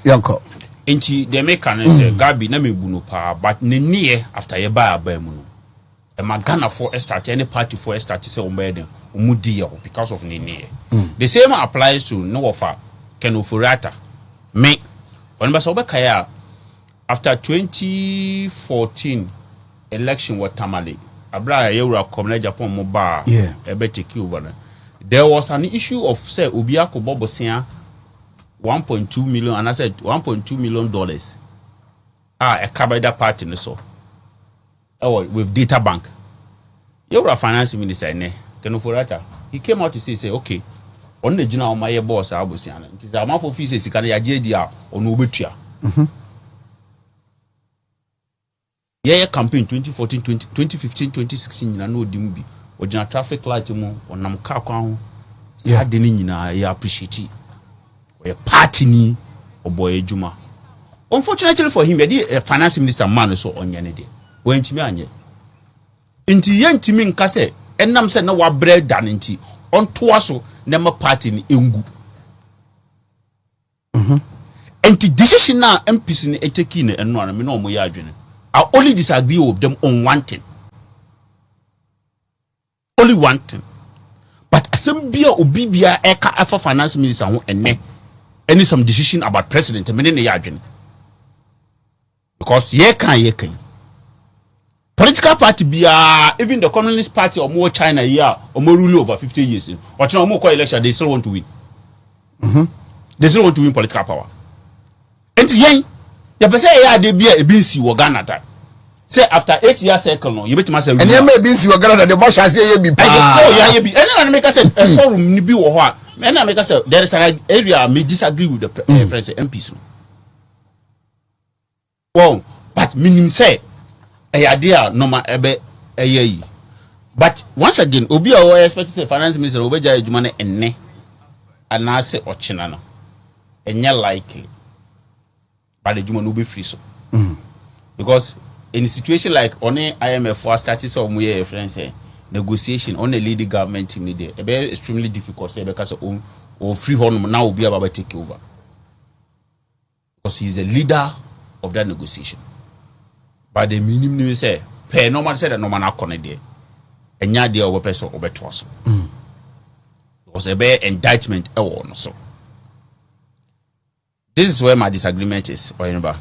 Yanko. Inti they make an say Gabi na me bunu pa but ne near after ye buy abamu no. E magana for start any party for start say ombeden omudi because of ne near. The same applies to no offer Ken Ofori Atta. Me when ba so be kaya after 2014 election what tamale abra yewura komna Japan mo ba e be take over no. There was an issue of say obi akobo bosia 1.2 million and I said 1.2 million dollars. A Kabeda party no so. With data bank. You're a finance minister ne. Ken Ofori Atta. He came out to say okay. On the general my boss Abusiana. It is a amount of fees he can JDR on Ubetia. Yeah, campaign 2014, 2015, 2016 no dimbi. Original traffic light mo on nam car kwan. Yeah, I appreciate it. A party ni oboy Juma. Unfortunately for him, a finance minister man so on yanede. When to me anye. Inti yen timi nkase, enam se na wa bread dan inti. On toaso nema party ni engu. Inti decision na MPs ni eteki ne eno na me no mo ya adwene. I only disagree with them on one thing. Only one thing. But asembia obibia eka afa finance minister ho enne. Any some decision about president because ye can political party be even the Communist Party or more China or more rule over 50 years or more election they still want to win. They still want to win political power. And yen the person they be a binsi or Ghana that say after 8 years cycle no you bet myself and you may binsi or Ghana the boss has say be and then make us say forum ni bi wo ho and I make us say there is an area may disagree with the friends MPs. Well, but meaning say a idea normal ebe a but once again obi o expect say finance minister obeja adwuma enne and I say ochina no enya likely but the adwuma no be free so because in a situation like on IMF for starting some way friends negotiation on a leading government team there be extremely difficult say because or free honor now will be about to take over because he is the leader of that negotiation. But the minimum say pay normal say that normal akone there enya there obo person obeto so because a be indictment e wo no so. This is where my disagreement is. Remember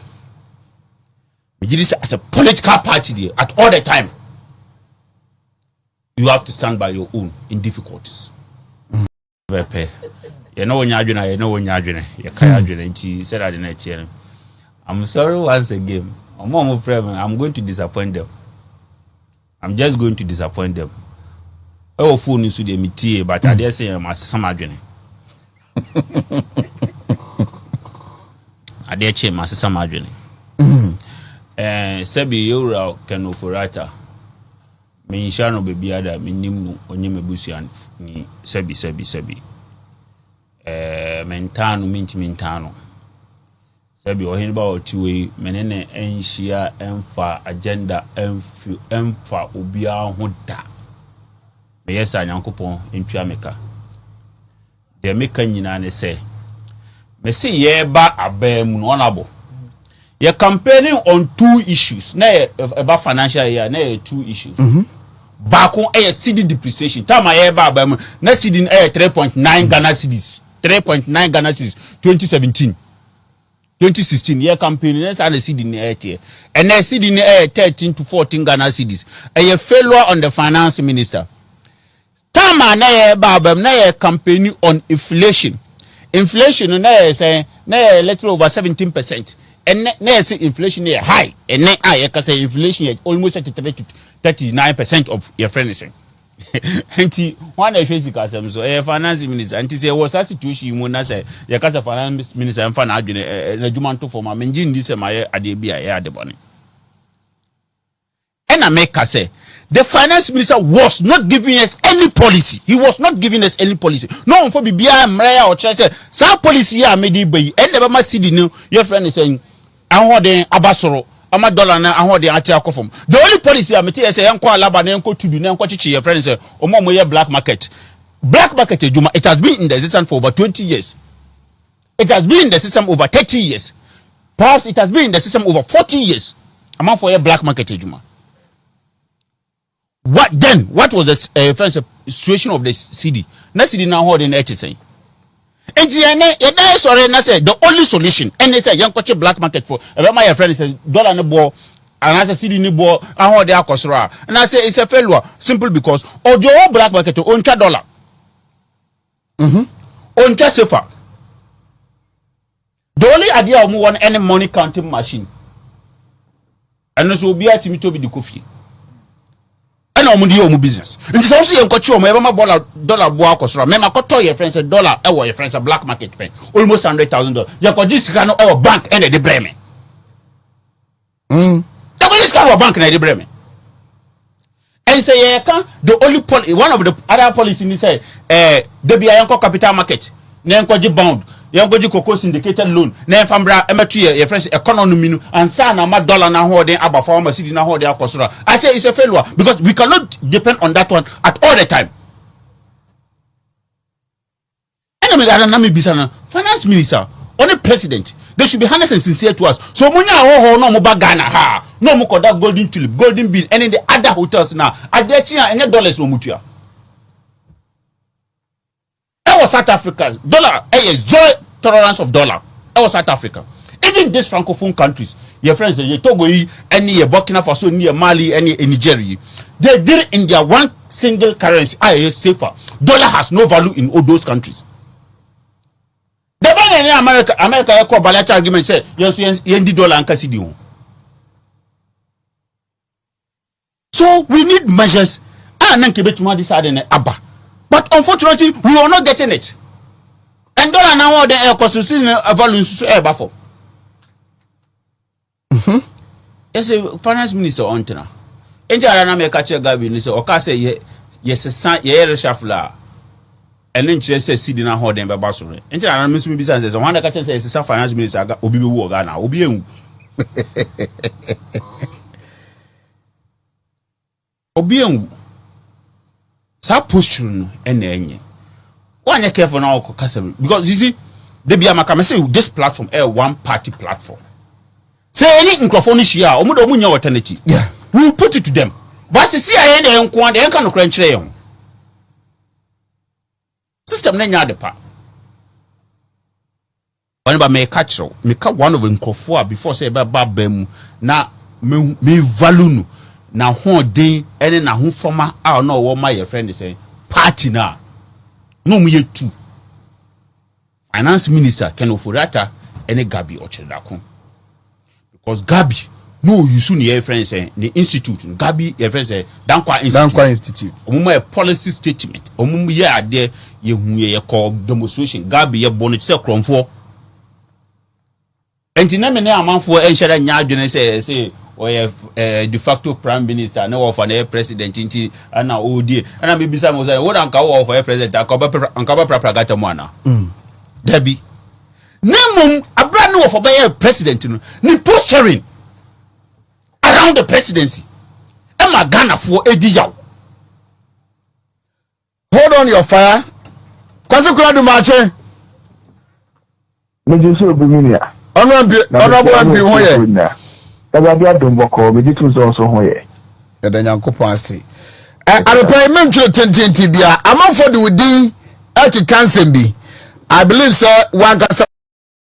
me this as a political party there at all the time you have to stand by your own in difficulties. You know when you said that in a chair. I'm sorry once again. I'm going to disappoint them. I'm just going to disappoint them. Oh, phone is to the meeting, but I dare say I'm some journey. I dare say my some journey. Sebi Yura Ken Ofori Atta. Me shano baby ada minimum onye mebusian ni sebi. Mentano minti mentano. Sebi ohinba otiwe menene enhia emfa agenda emfa obia ho da. Me yesa nyankopon entwa meka. De meka nyina ne se. Me se ye ba abam no onabo. You're campaigning on two issues. Now about financial year, now 2 issues. Back on a CD depreciation. Time I ever na CD 3.9 Ghana cedis. 3.9 Ghana cedis 2017. 2016 year campaign next and the CD in the and then CD in 13 to 14 Ghana cedis. A failure on the finance minister. Time I ever na campaigning on inflation. Inflation na say na little over 17%. And next inflation is high, and then I can say inflation is almost 33 to 39% of your friends. And one of the so a finance minister, and say was a situation you want say your casa finance minister and fan argument a jumanto for my menjin this my adebia the bonnet. And I make us say the finance minister was not giving us any policy. He was not giving us any policy. No one for Bibia Mrea or Chase. Some policy I made it by and never must see the new your friend is saying. I want the abasoro. I'm a dollar now. I want the Atta from. The only policy I'm telling you say, "Uncle Alaba, Uncle Tudu, Uncle Chichi." Your friends say, "Omo black market." Black market, it has been in the existence for over 20 years. It has been in the system over 30 years. Perhaps it has been in the system over 40 years. I'm out for a black market, Juma. What then? What was the first situation of the CD? Next CD now holding HSA. And the only solution, and they say young coach black market for my friend says dollar no ball, and I say CD no ball, and how they are cosra. And I say it's a failure simple because your black market to own $1. On safer. The only idea of one any money counting machine. And also be at me to be the coffee. And I'm doing business. And it's also a coach. $1 boa cosra. Mema koto your friends $1. Your friends a black market pen. Almost $100,000. You could just can our bank and the Bremen. You could just can our bank and the Bremen. And say the only one of the other policies is say there be a capital market. Nenkoji bound. Yangoji cocoa syndicated loan. Nen fambra emetu your friends economy and sana ma dollar na holding about farmer city na holding akosura. I say it's a failure because we cannot depend on that one at all the time. Enemy that na me bisana finance minister only president they should be honest and sincere to us. So munya ho no mo bagana ha no mo koda golden tulip golden bean and in the other hotels now adechia enye dollars no mutua. South Africa's dollar, zero tolerance of dollar. That was South Africa. Even these francophone countries, your friends, your Togo, any Burkina Faso, any Mali, any Nigeria, they did in their one single currency. Safer. Dollar has no value in all those countries. The ban in America call bilateral agreement say yes, dollar and Cassidy. So we need measures. And then Quebec decided Abba. But unfortunately, we are not getting it. And dollar now the air cost is a value air buffer. Yes, a finance minister on tena. Enja na me catch Gabi ni say oka say yes ye reshuffle. And then she say CD na hold dem be basore. Enja na me sumi business say one catch say yes finance minister obi be wo ga na obi enwu. Obi enwu. Sa posture no enye one you careful now because you see they be amaka say this platform a one party platform say any microphone share omudo munya alternative yeah we will put it to them but see ayen de enko de enka no kran kire yon system na nya de pa when ba me catch me ka one of microphone before say ba bam na me value no na ho den ene na ho forma a no wo ma your friend say party na no mu yetu finance minister Ken Ofori Atta ene Gabi Ochedako because Gabi no you soon your friend say the institute Gabi your friend say Dankwa institute omo a policy statement omo ye ade ye hu ye call demonstration Gabi ye bonnet say kromfo enti na me na amanfo enhyera nya adwene say or de facto prime minister no of an president inti ana odi ana me bisa mo say what anka wo for president anka ba pragata mo ana Debbie nemum abra no for be president no ni posturing around the presidency e ma Ghana for edi yaw hold on your fire kwase kura du mache me just obuminia honorable MP ho ye Tabia domboko me ditu so ho ye eda nyankopon ase arepay mentwe tententi bia amanfo de wodi eki kansem bi I believe sir one